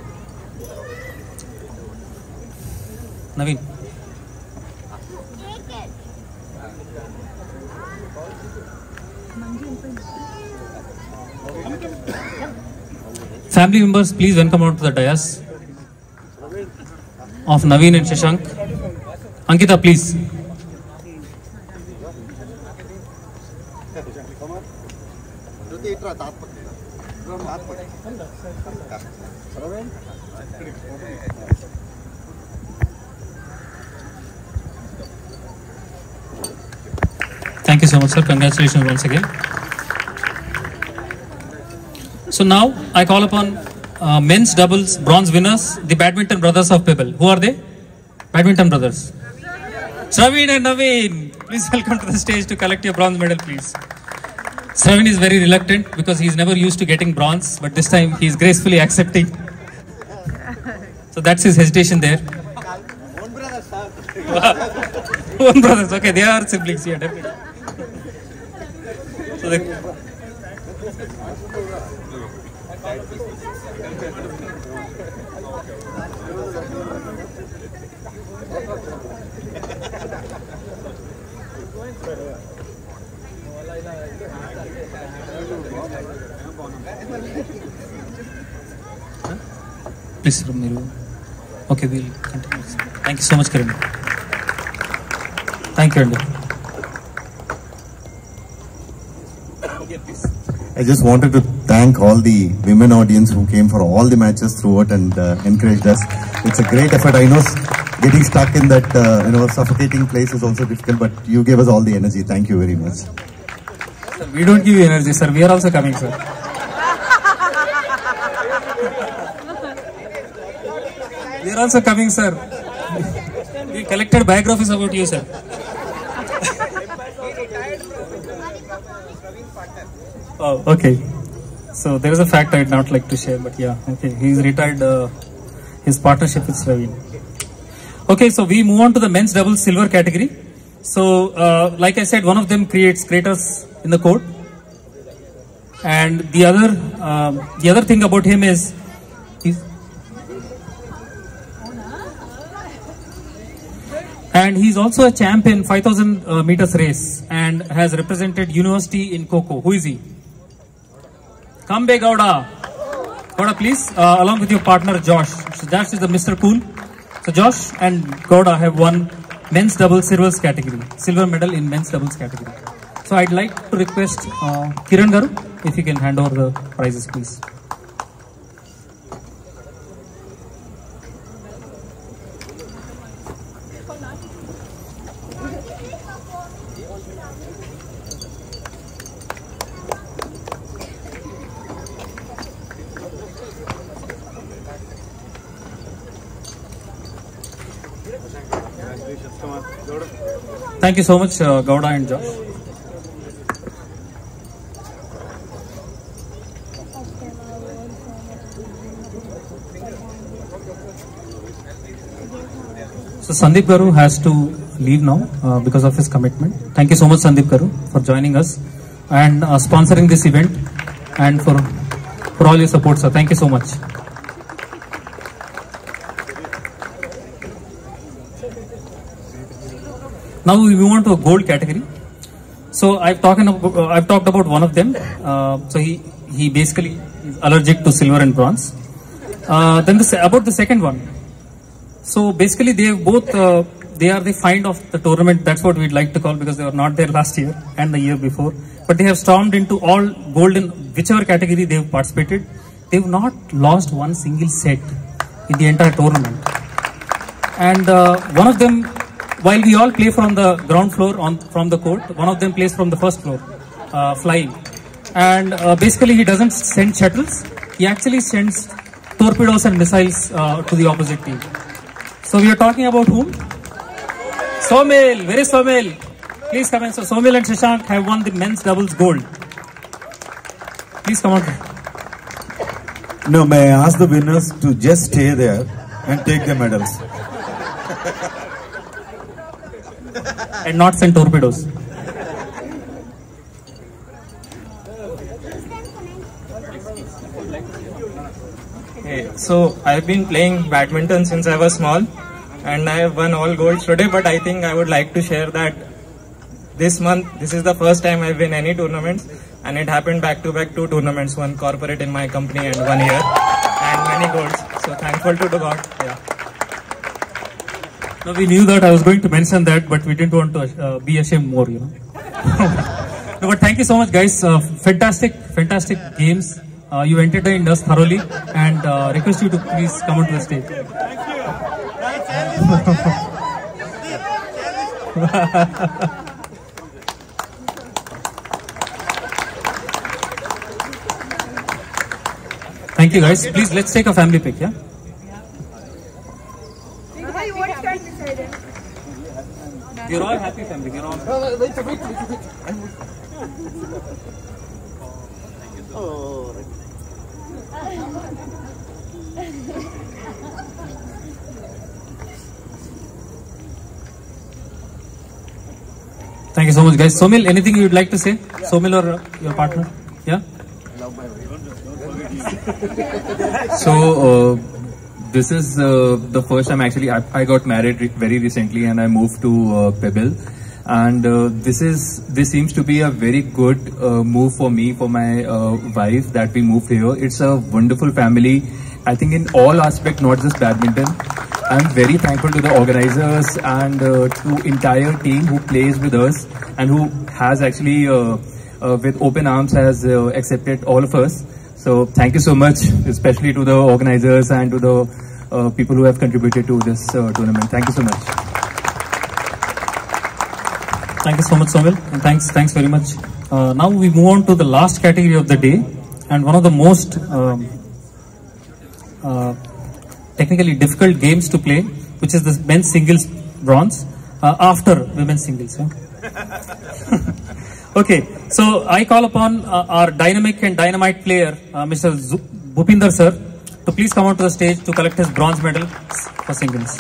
Naveen. Family members, please welcome out to the dais of Naveen and Shashank. Ankita, please. Thank you so much, sir. Congratulations once again. So now I call upon men's doubles bronze winners, the Badminton Brothers of Pebble. Who are they? Badminton Brothers. Sraveen and Naveen, please welcome to the stage to collect your bronze medal, please. Sraveen is very reluctant because he's never used to getting bronze, but this time he's gracefully accepting. So that's his hesitation there. One brothers, okay, they are siblings here, definitely. So please, okay, we'll continue. Thank you so much, Karan. Thank you, Andy. I just wanted to thank all the women audience who came for all the matches throughout and encouraged us. It's a great effort. I know getting stuck in that suffocating place is also difficult, but you gave us all the energy. Thank you very much. Sir, we don't give you energy, sir. We are also coming, sir. We are also coming, sir. We collected biographies about you, sir. Oh, okay. So there is a fact I'd not like to share, but yeah, okay. He's retired his partnership with Sraveen. Okay, so we move on to the men's doubles silver category. So, like I said, one of them creates craters in the court, and the other thing about him is he's also a champion 5,000 meters race and has represented university in Coco. Who is he? Kambe Gowda. Gowda, please, along with your partner Josh. So Josh is the Mr. Cool. So Josh and Gowda have won men's doubles silver category, silver medal in men's doubles category. So I'd like to request Kiran Garu, if you can hand over the prizes, please. Thank you so much, Gowda and Josh. So Sandeep Garu has to leave now because of his commitment. Thank you so much, Sandeep Garu, for joining us and sponsoring this event and for all your support, sir. Thank you so much. Now we move on to a gold category. So I've talked about one of them. So he basically is allergic to silver and bronze. Then about the second one. So basically they are the find of the tournament. That's what we'd like to call, because they were not there last year and the year before. But they have stormed into all gold in whichever category they have participated. They have not lost one single set in the entire tournament. And one of them, while we all play from the ground floor from the court, one of them plays from the first floor, flying. And basically he doesn't send shuttles, he actually sends torpedoes and missiles to the opposite team. So we are talking about whom? Somil. Where is Somil? Please come in. So Somil and Shashank have won the men's doubles gold. Please come on. No, may I ask the winners to just stay there and take the medals? And not send torpedoes. Hey, so I've been playing badminton since I was small, and I have won all golds today, but I think I would like to share that this month, this is the first time I've won any tournaments, and it happened back-to-back 2 tournaments, one corporate in my company and 1 year, and many golds. So thankful to God. Yeah. No, we knew that. I was going to mention that, but we didn't want to be ashamed more, you know. No, but thank you so much, guys. Fantastic games. You entertained us thoroughly, and request you to please come onto the stage. Thank you, guys. Please, let's take a family pic, yeah? You're all happy family. You're all happy. Wait. Oh. Thank you so much, guys. Somil, anything you would like to say? Somil or your partner? Yeah? So, this is the first time actually I got married very recently, and I moved to Pebble, and this seems to be a very good move for me, for my wife, that we moved here. It's a wonderful family, I think, in all aspects, not just badminton. I'm very thankful to the organizers and to entire team who plays with us and who has actually with open arms has accepted all of us. So thank you so much, especially to the organizers and to the people who have contributed to this tournament. Thank you so much. Thank you so much, Somil, and thanks very much. Now we move on to the last category of the day, and one of the most technically difficult games to play, which is the men's singles bronze after women's singles. Yeah? Okay, so I call upon our dynamic and dynamite player, Mr. Bhupinder sir, to please come out to the stage to collect his bronze medal for singles.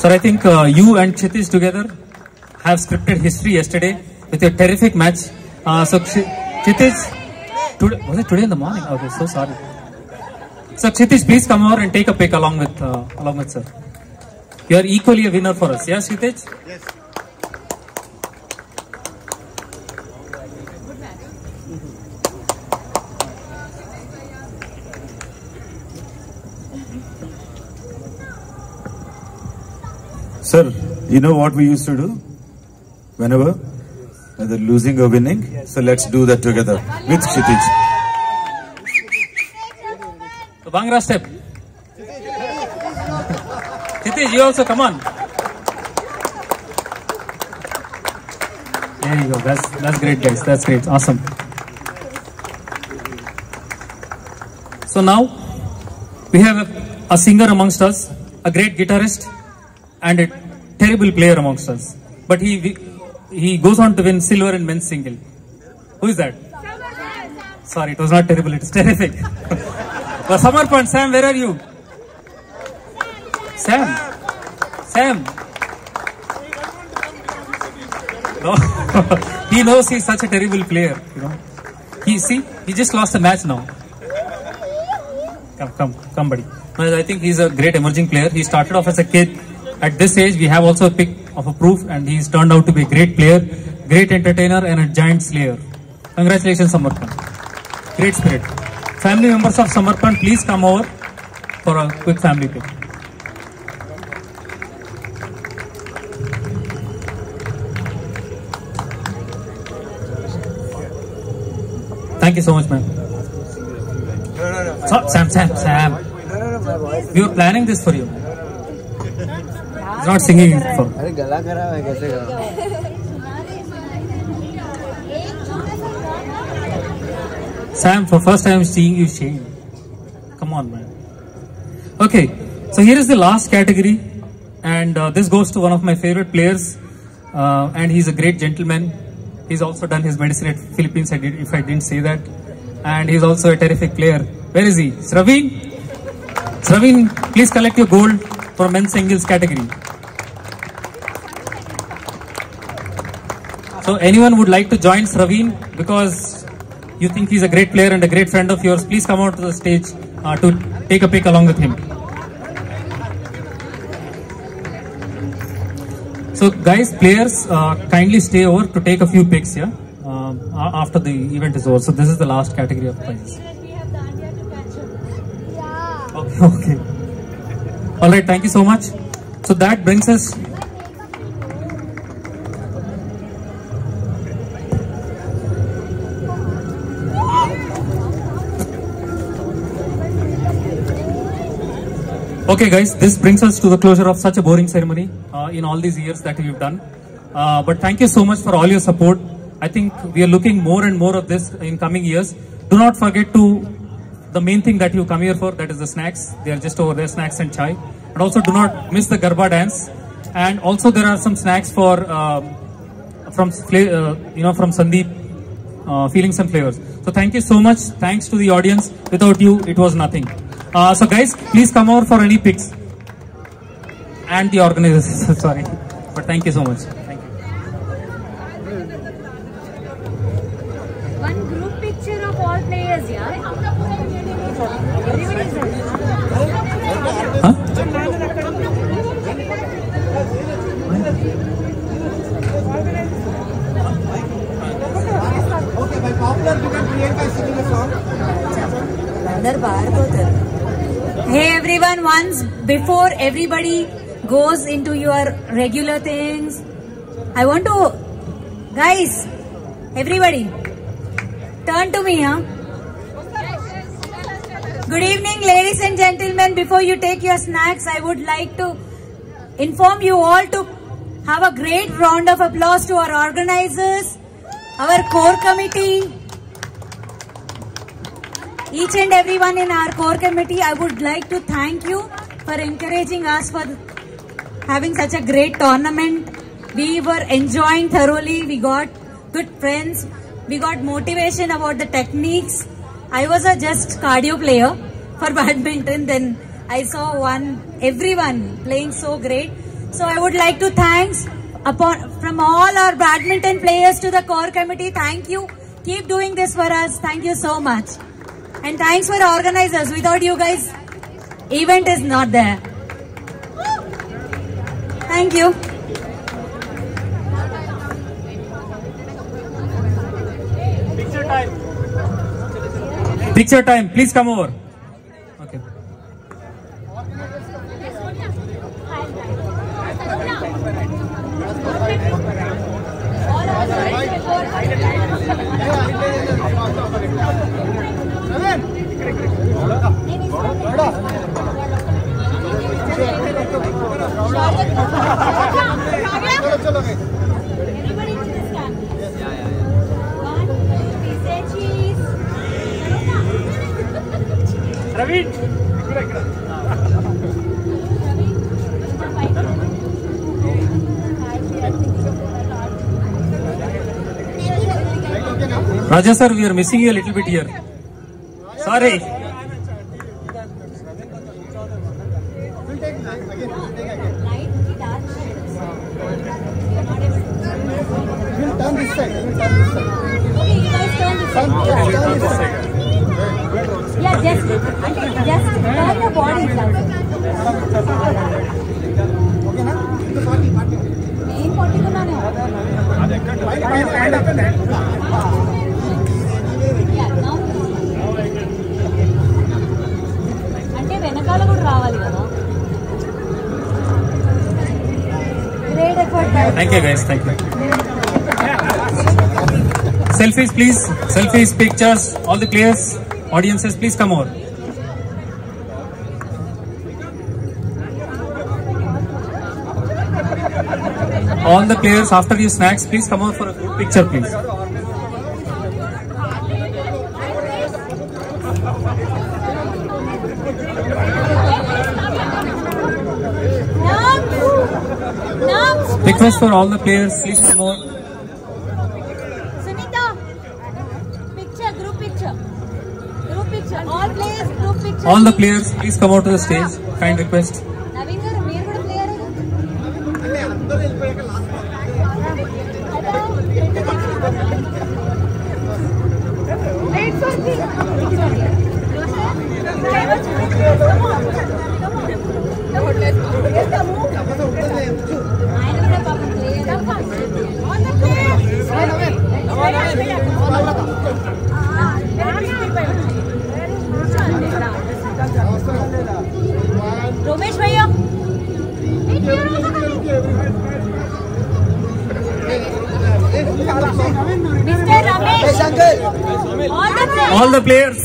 Sir, I think you and Kshitij together have scripted history yesterday with your terrific match. So Kshitij, was it today in the morning? Okay, so sorry. So Kshitij, please come over and take a pic along with sir. You are equally a winner for us. Yeah, Kshitij? Yes. Sir, you know what we used to do? Whenever? Whether losing or winning? Yes. So let's do that together with Kshitij. So Bhangra step. Kshitij, you also come on. There you go. That's great, guys. That's great. Awesome. So now we have a singer amongst us, a great guitarist, and a terrible player amongst us. But he goes on to win silver in men's single. Who is that? Sorry, it was not terrible. It was terrific. But Samarpan, Sam, where are you? Sam. No, he knows he's such a terrible player. You know, he just lost a match now. Come, buddy. I think he's a great emerging player. He started off as a kid. At this age, we have also a pic of a proof, and he's turned out to be a great player, great entertainer, and a giant slayer. Congratulations, Samarpan. Great spirit. Family members of Samarpan, please come over for a quick family pic. Thank you so much, man. So, Sam. We were planning this for you. He's not singing it for. Sam, for first time seeing you shame. Come on, man. Okay, so here is the last category, and this goes to one of my favorite players, and he's a great gentleman. He's also done his medicine at Philippines, if I didn't say that, and he's also a terrific player. Where is he? Sraveen, please collect your gold for men's singles category. So anyone would like to join Sraveen because you think he's a great player and a great friend of yours, please come out to the stage to take a pic along with him. So guys, players, kindly stay over to take a few pics here after the event is over. So this is the last category of prizes. Okay. All right, thank you so much. So that brings us. Okay guys, this brings us to the closure of such a boring ceremony in all these years that we've done. But thank you so much for all your support. I think we are looking more and more of this in coming years. Do not forget to the main thing that you come here for, that is the snacks. They are just over there, snacks and chai. And also do not miss the Garba dance. And also there are some snacks for from Sandeep, Feelings and Flavors. So thank you so much. Thanks to the audience. Without you, it was nothing. So guys, please come over for any pics. And the organizers, sorry. But thank you so much. Thank you. One group picture of all players, yeah? Everybody is there. Huh? Okay, by popular you can create by singing a song. Hey everyone, once before everybody goes into your regular things, I want to, guys, everybody, turn to me, huh? Good evening, ladies and gentlemen. Before you take your snacks, I would like to inform you all to have a great round of applause to our organizers, our core committee, each and everyone in our core committee. I would like to thank you for encouraging us, for having such a great tournament. We were enjoying thoroughly. We got good friends. We got motivation about the techniques. I was a just cardio player for badminton. Then I saw everyone playing so great. So I would like to thanks from all our badminton players to the core committee. Thank you. Keep doing this for us. Thank you so much. And thanks for the organizers. Without you guys, event is not there. Thank you. Picture time. Picture time. Please come over. Okay. Ravi. Raja sir, we are missing you a little bit here. Sorry. We'll turn this side. Okay, you guys turn this side. Turn this side. Yeah, just turn your body. Okay, na? Party. Main party ko na no. Yeah, now. అంటే వెనకాల కూడా రావాలి కదా. Great effort. Thank you guys. Thank you. Selfies, please. Selfies, pictures. All the players, audiences, please come over. All the players, after your snacks, please come over for a group picture, please. Request for all the players, please come over. Sunita, picture, group picture. Group picture. All players, group picture. All the players, please come out to the stage. Kind request. Naveen garu, meer kuda player. Romesh bhaiya. Mr. Ramesh. All the players.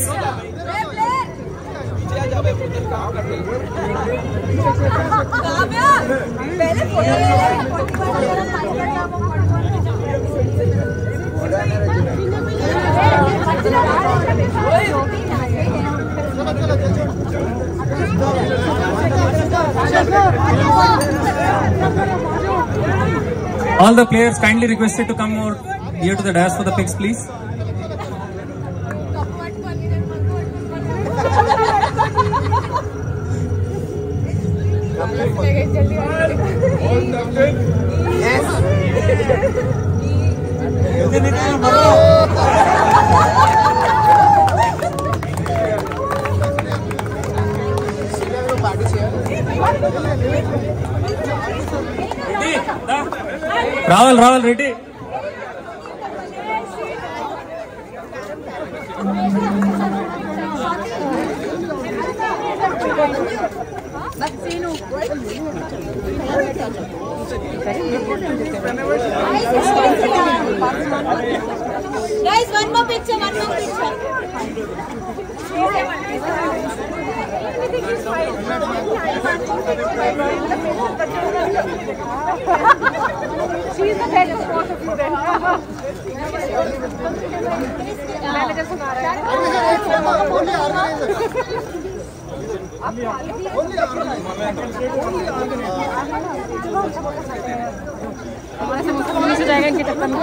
All the players kindly requested to come over here to the dais for the pics, please. Rahul, ready? Guys, one more picture. She's the best sport of you then. Manager Sunara. हमारे से मुस्लिम से जाएगा इनके टक्कर में।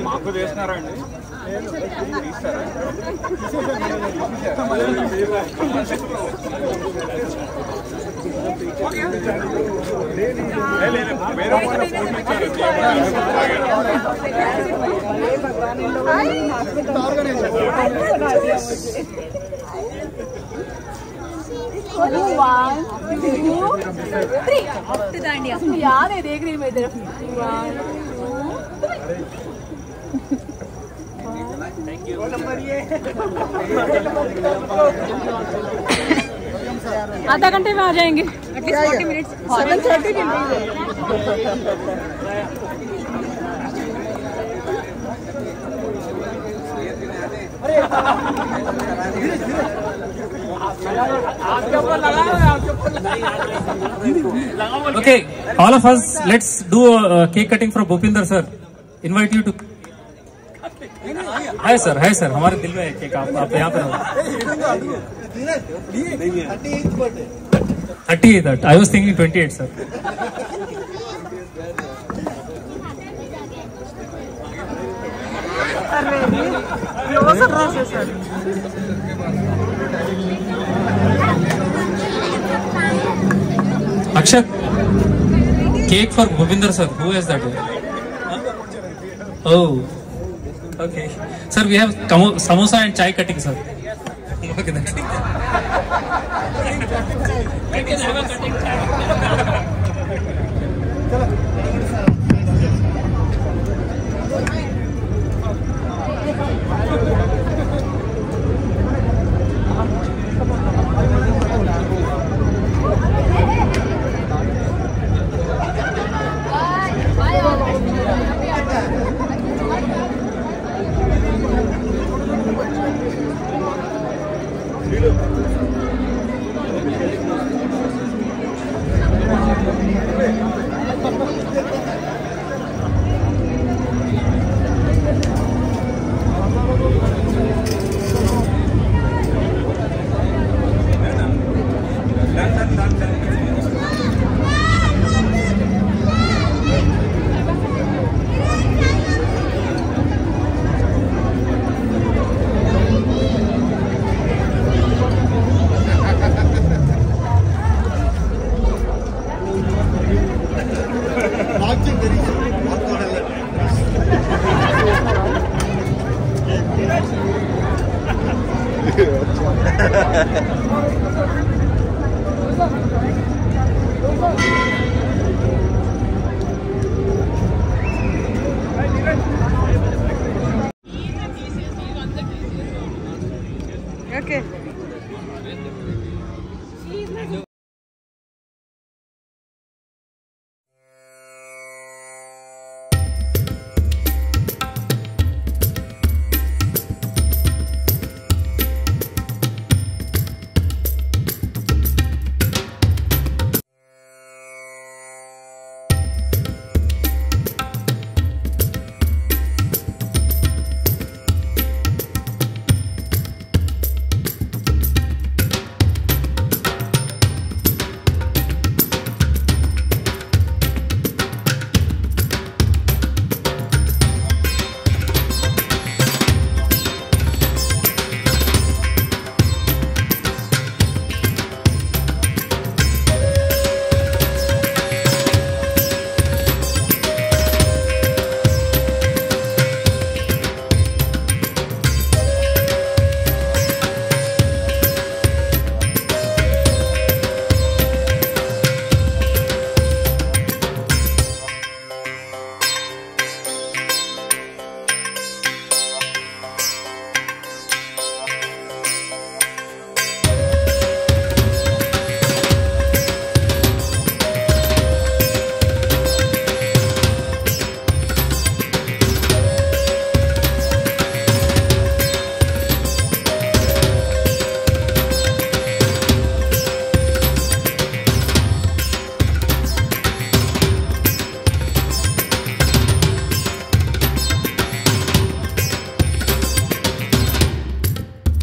మాకు చేస్తున్నారా అండి याद है देख रही मैं इधर आधा घंटे में आ जाएंगे at least 40 minutes 30 Okay, all of us, let's do a cake cutting for Bhupinder sir. Invite you to. Hi sir, हमारे दिल में है केक, आप यहाँ पर हो. 38th. I was thinking 28th sir. Akshat, cake for Bhupinder sir. Who is that? Oh, okay. Sir, we have samosa and chai cutting, sir. Okay, that's it. I can have a cutting chai. Ha ha ha.